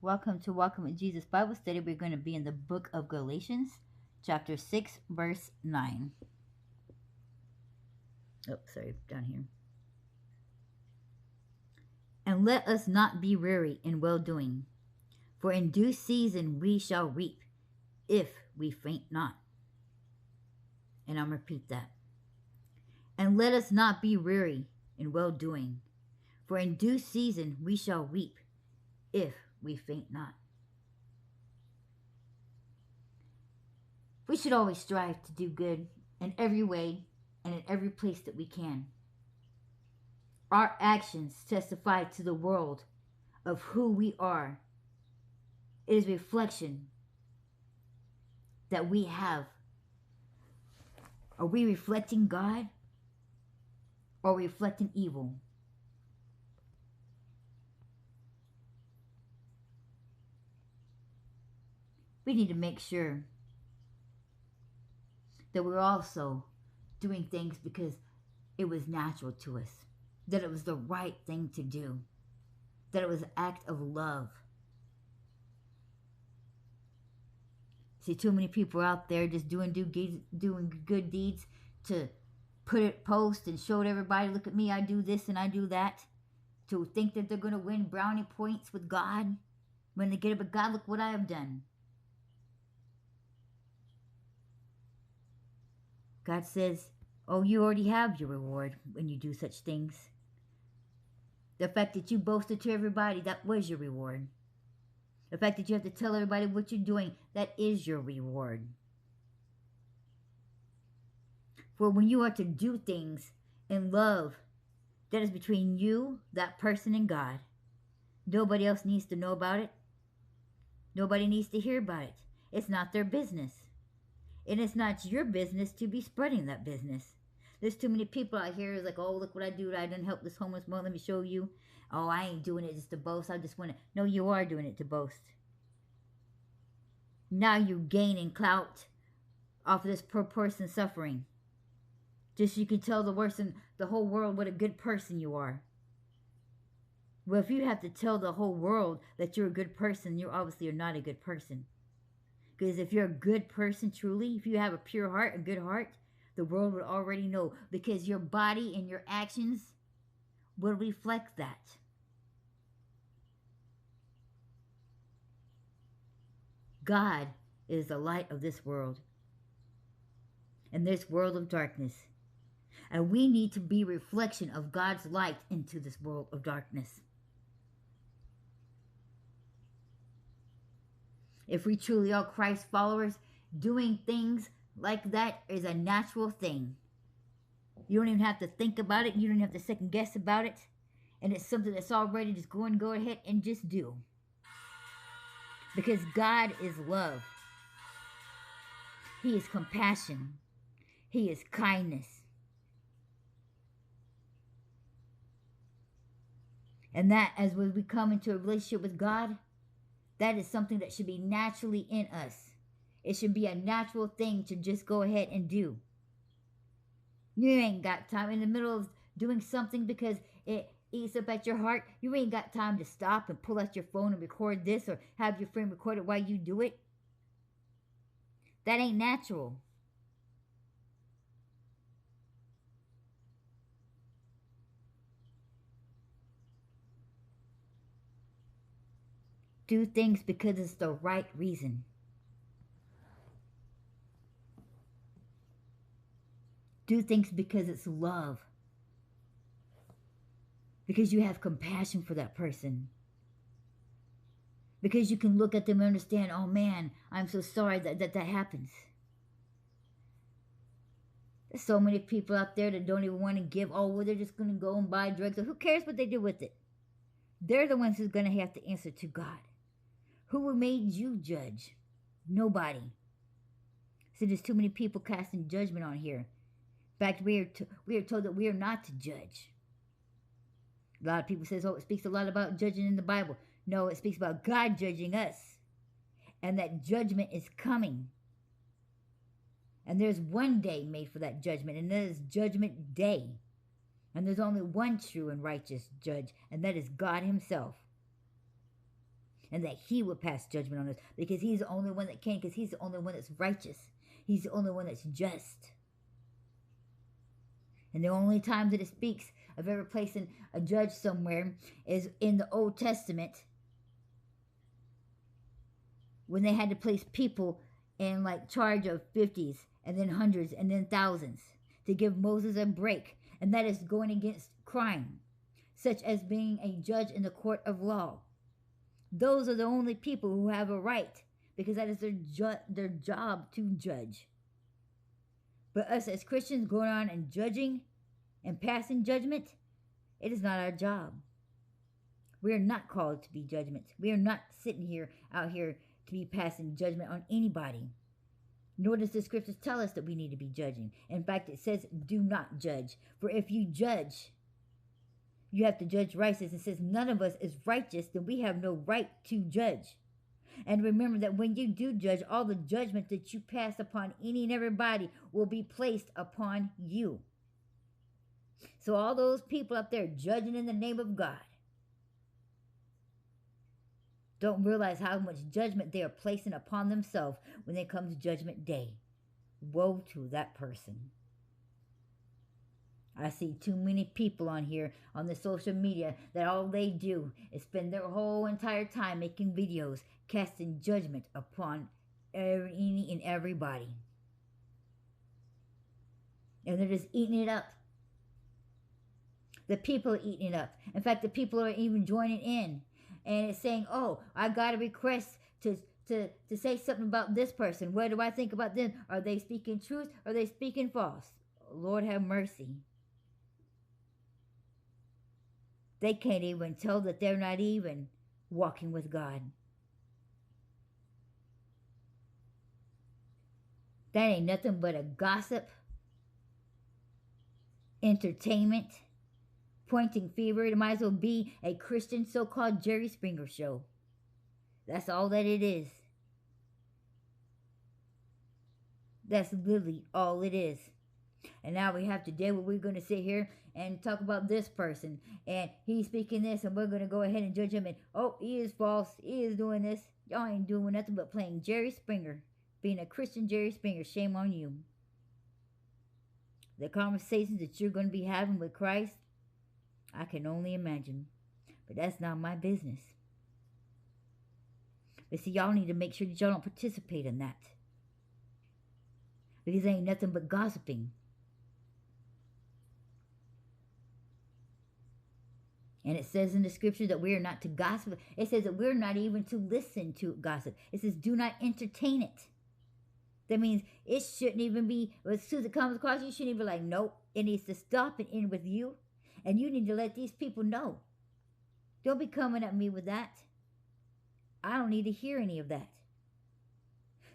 Welcome to Welcome with Jesus Bible Study. We're going to be in the book of Galatians, chapter 6, verse 9. Oh, sorry, down here. And let us not be weary in well doing, for in due season we shall reap, if we faint not. And I'll repeat that. And let us not be weary in well doing, for in due season we shall reap, if we faint not. We should always strive to do good in every way and in every place that we can. Our actions testify to the world of who we are. It is a reflection that we have. Are we reflecting God or reflecting evil? We need to make sure that we're also doing things because it was natural to us, that it was the right thing to do, that it was an act of love. See, too many people out there just doing good deeds to post and show to everybody, look at me, I do this and I do that, to think that they're going to win brownie points with God when they get it, but God, look what I have done. God says, oh, you already have your reward when you do such things. The fact that you boasted to everybody, that was your reward. The fact that you have to tell everybody what you're doing, that is your reward. For when you are to do things in love, that is between you, that person, and God. Nobody else needs to know about it. Nobody needs to hear about it. It's not their business. And it's not your business to be spreading that business. There's too many people out here who's like, oh, look what I do. I didn't help this homeless woman. Let me show you. Oh, I ain't doing it just to boast. I just want to. No, you are doing it to boast. Now you're gaining clout off of this poor person suffering. Just so you can tell the whole world what a good person you are. Well, if you have to tell the whole world that you're a good person, you obviously are not a good person. Because if you're a good person truly, if you have a pure heart, a good heart, the world would already know. Because your body and your actions will reflect that. God is the light of this world. And this world of darkness. And we need to be a reflection of God's light into this world of darkness. If we truly are Christ followers, doing things like that is a natural thing. You don't even have to think about it. You don't have to second guess about it. And it's something that's already just go ahead and just do. Because God is love. He is compassion. He is kindness. And that as we come into a relationship with God, that is something that should be naturally in us. It should be a natural thing to just go ahead and do. You ain't got time in the middle of doing something because it eats up at your heart. You ain't got time to stop and pull out your phone and record this or have your friend record it while you do it. That ain't natural. Do things because it's the right reason. Do things because it's love. Because you have compassion for that person. Because you can look at them and understand, oh man, I'm so sorry that happens. There's so many people out there that don't even want to give. Oh, well, they're just going to go and buy drugs. Or who cares what they do with it? They're the ones who's going to have to answer to God. Who made you judge? Nobody. So there's too many people casting judgment on here. In fact, we are told that we are not to judge. A lot of people say, oh, it speaks a lot about judging in the Bible. No, it speaks about God judging us. And that judgment is coming. And there's one day made for that judgment, and that is Judgment Day. And there's only one true and righteous judge, and that is God himself. and that he would pass judgment on us, because he's the only one that can, because he's the only one that's righteous. He's the only one that's just. And the only time that it speaks of ever placing a judge somewhere is in the Old Testament, when they had to place people in like charge of 50s and then hundreds and then thousands to give Moses a break. And that is going against crime, such as being a judge in the court of law. Those are the only people who have a right, because that is their job to judge. But us as Christians going on and judging and passing judgment, it is not our job. We are not called to be judgment. We are not sitting here, out here, to be passing judgment on anybody. Nor does the scriptures tell us that we need to be judging. In fact, it says, do not judge. For if you judge, you have to judge righteous. And since none of us is righteous, then we have no right to judge. And remember that when you do judge, all the judgment that you pass upon any and everybody will be placed upon you. So all those people up there judging in the name of God don't realize how much judgment they are placing upon themselves when it comes judgment day. Woe to that person. I see too many people on here on the social media that all they do is spend their whole entire time making videos casting judgment upon any and everybody. And they're just eating it up. The people are eating it up. In fact, the people are even joining in. And it's saying, oh, I got a request to say something about this person. What do I think about them? Are they speaking truth or are they speaking false? Lord have mercy. They can't even tell that they're not even walking with God. That ain't nothing but a gossip, entertainment, pointing fever. It might as well be a Christian so-called Jerry Springer show. That's all that it is. That's literally all it is. And now we have today where we're going to sit here and talk about this person. And he's speaking this and we're going to go ahead and judge him. And, oh, he is false. He is doing this. Y'all ain't doing nothing but playing Jerry Springer. Being a Christian Jerry Springer. Shame on you. The conversations that you're going to be having with Christ, I can only imagine. But that's not my business. But see, y'all need to make sure that y'all don't participate in that. Because it ain't nothing but gossiping. And it says in the scripture that we are not to gossip. It says that we're not even to listen to gossip. It says do not entertain it. That means it shouldn't even be, as soon as it comes across, you shouldn't even be like, nope. It needs to stop and end with you. And you need to let these people know. Don't be coming at me with that. I don't need to hear any of that.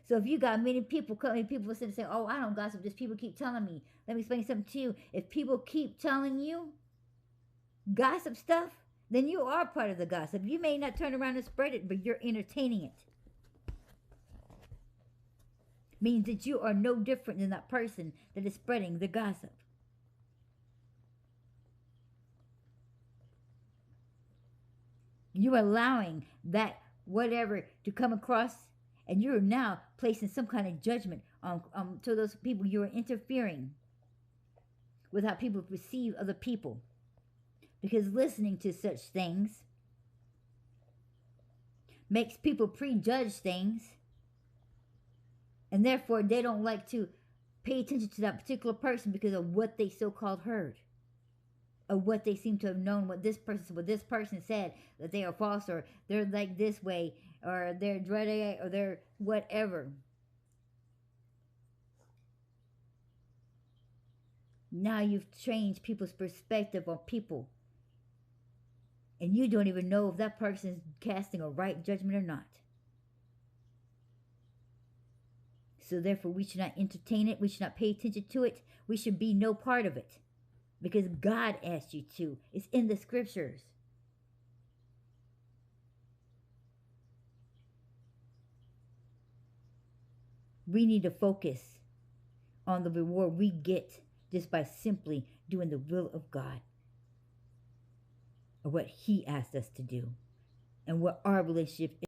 So if you got many people coming, people sitting saying, oh, I don't gossip, just people keep telling me. Let me explain something to you. If people keep telling you gossip stuff, then you are part of the gossip. You may not turn around and spread it, but you're entertaining it. Means that you are no different than that person that is spreading the gossip. You're allowing that whatever to come across, and you're now placing some kind of judgment on to those people. You're interfering with how people perceive other people. Because listening to such things makes people prejudge things. And therefore, they don't like to pay attention to that particular person because of what they so-called heard. Or what they seem to have known, what this person said, that they are false, or they're like this way, or they're dreading, or they're whatever. Now you've changed people's perspective on people. And you don't even know if that person is casting a right judgment or not. So therefore, we should not entertain it. We should not pay attention to it. We should be no part of it. Because God asked you to. It's in the scriptures. We need to focus on the reward we get just by simply doing the will of God. Or what He asked us to do. And what our relationship is.